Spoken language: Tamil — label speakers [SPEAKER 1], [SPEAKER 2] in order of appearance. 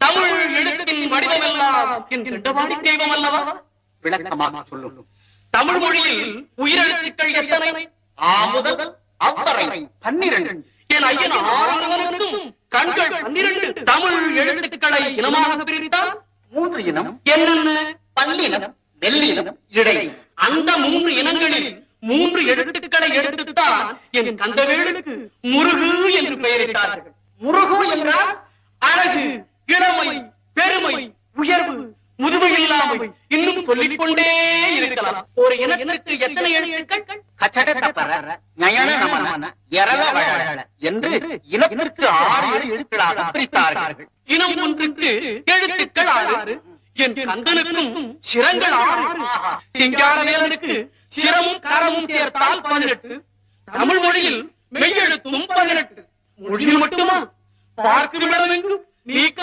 [SPEAKER 1] தமிழ் எழுத்தின் வடிவமெல்லாம் என் கண்டவாடி தெய்வம் அல்லவா?
[SPEAKER 2] விளக்கமாக சொல்லும்.
[SPEAKER 1] தமிழ் மொழியில் உயிரெழுத்துக்கள் எத்தனை? ஆ முதல் அவ்வரை 12. என் ஐயன் ஆறுவனுக்கும் கண்கள் 12. தமிழ் எழுத்துக்களை இனமாக பிரித்தால்
[SPEAKER 2] 3 இனம்.
[SPEAKER 1] என்னென்ன?
[SPEAKER 2] பல்லினம், மெல்லினம், இடை.
[SPEAKER 1] அந்த 3 இனங்களில் 3 எழுத்துக்களை எடுத்துத்தான் என் கந்தவேலுக்கு முருகு என்று பெயரிட்டார்கள்.
[SPEAKER 2] முருகு என்றால்
[SPEAKER 1] அழகு, இளமை, பெருமை, உயர்வு, முதுமை இல்லாமை, இன்னும் சொல்லிக் கொண்டே இருக்கலாம். ஒரு இனத்திற்கு எத்தனை எழுத்துக்கள்?
[SPEAKER 2] கச்சடத்தப்பர, நயன நமன, எரள வழல என்று இனத்திற்கு 6 எழுத்துக்களாக பிரித்தார்கள்.
[SPEAKER 1] இனம் ஒன்றுக்கு எழுத்துக்கள் 6. என் கந்தனுக்கும் சிரங்கள் 6. சிங்காரவேலனுக்கு சிரமும் கரமும் சேர்த்தால் 18. தமிழ் மொழியில் மெய்யெழுத்தும் 18. மொழியில் மட்டுமா? பார்க்கும் இடமெங்கும் நீக்க